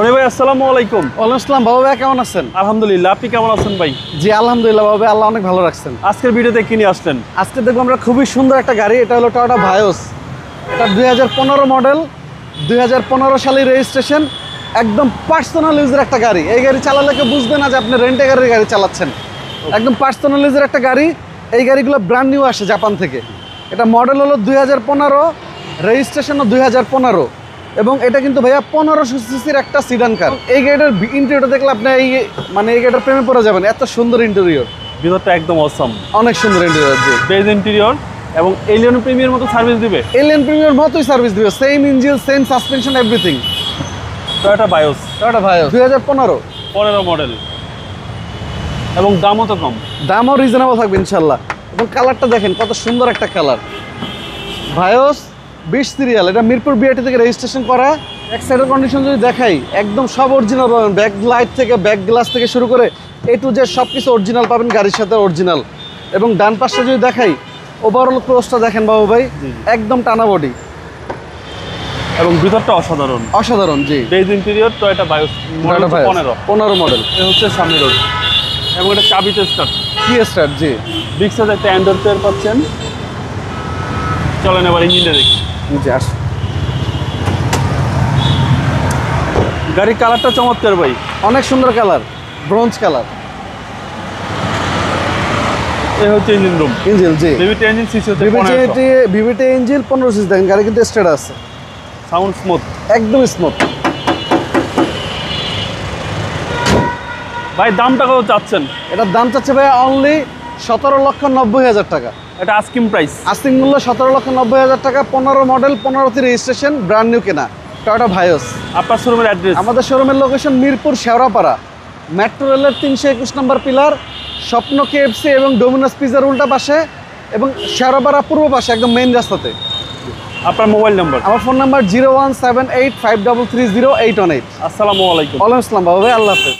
রনি ভাই আসসালামু আলাইকুম। ওয়ালাইকুম আসসালাম। বাবা ভাই কেমন আছেন? আলহামদুলিল্লাহ, আপনি কেমন আছেন ভাই? জি আলহামদুলিল্লাহ বাবা ভাই, আল্লাহ অনেক ভালো রাখছেন। আজকের ভিডিওতে কি নিয়ে আসলেন? আজকে দেখবো আমরা খুবই সুন্দর একটা গাড়ি, এটা হলো টয়োটা ভায়োস। এটা 2015 মডেল, 2015 সালে রেজিস্ট্রেশন, একদম পার্সোনাল ইউজের একটা গাড়ি। এই গাড়ি চালালে কেউ বুঝবে না যে আপনি রেন্টে গাড়ির গাড়ি চালাচ্ছেন। একদম পার্সোনাল ইউজের একটা গাড়ি। এই গাড়িগুলো ব্র্যান্ড নিউ আসে জাপান থেকে। এটা মডেল হলো 2015, রেজিস্ট্রেশনও 2015, এবং এটা কিন্তু ভাইয়া 1500 সিসির একটা সিডান কার। এই গাড়িটার ইন্টেরিয়রটা দেখলে আপনি এই গাড়িটার প্রেমে পড়ে যাবেন, এত সুন্দর ইন্টেরিয়র। ভিতরটা একদম অসাম, অনেক সুন্দর ইন্টেরিয়র। জি, বেজ ইন্টেরিয়র এবং এলিয়ন প্রিমিয়ার মতো সার্ভিস দিবে। এলিয়ন প্রিমিয়ার মতোই সার্ভিস দিবে, same engine, same suspension, everything. Toyota ভায়োস, Toyota ভায়োস 2015 model, এবং দামও তো কম। দামও রিজনেবল থাকবে ইনশাল্লাহ। এবং কালারটা দেখেন কত সুন্দর একটা কালার। ভায়োস 20 সিরিয়াল, এটা মিরপুর বিআরটি থেকে রেজিস্ট্রেশন করা। এক সাইডের কন্ডিশন যদি দেখাই, একদম সব অরিজিনাল পাবেন। ব্যাক লাইট থেকে ব্যাক গ্লাস থেকে শুরু করে এ টু জেড সব কিছু অরিজিনাল পাবেন, গাড়ির সাথে অরিজিনাল। এবং ডান পাশটা যদি দেখাই, ওভারঅল ক্লোজটা দেখেন বাবু ভাই, একদম টানা বডি এবং ভিতরটা অসাধারণ। অসাধারণ। জি, beige interior, Toyota Vios model 15 model. এ হচ্ছে সামনের রোড এবং এটা চাবিতে স্টার্ট, কি স্টার্ট। জি, বিগ সাইজ একটা অ্যান্ড্রয়েড প্লেয়ার পাচ্ছেন। চলেন এবার ইঞ্জিনটা দেখি। জি আস। গাড়ির কালারটা চমৎকার ভাই, অনেক সুন্দর কালার, ব্রোঞ্জ কালার। এই হচ্ছে ইঞ্জিন রুম। ইঞ্জিন, জি ভিভিটি ইঞ্জিন, সিসি হচ্ছে ভিভিটি ইঞ্জিন 15 সিসি। দেখেন গাড়ি কিন্তু স্ট্রেট আছে, সাউন্ড স্মুথ, একদম স্মুথ। ভাই দামটা কত চাচ্ছেন? এটার দাম চাচ্ছে ভাই অনলি 17,90,000 টাকা। এটা আস্কিং প্রাইস। আস্তিং মূল্য 17,90,000 টাকা। 15 মডেল, 15তে রেজিস্ট্রেশন, ব্র্যান্ড নিউ কেনা, টয়োটা ভায়োস। আপনার শোরুমের অ্যাড্রেস? আমাদের শোরুমের লোকেশন মিরপুর শেওড়াপাড়া, মেট্রো রেলের 321 নম্বর পিলার, স্বপ্ন কেএফসি এবং ডোমিনোস পিজার উল্টা পাশে, এবং শেওড়াপাড়া পূর্ব পাশে একদম মেইন রাস্তাতে। আপনার মোবাইল নাম্বার? আমার ফোন নাম্বার 01785330818। আসসালামু আলাইকুম। ওয়ালাইকুম আসসালাম বাবা ভাই, আল্লাহ হাফেজ।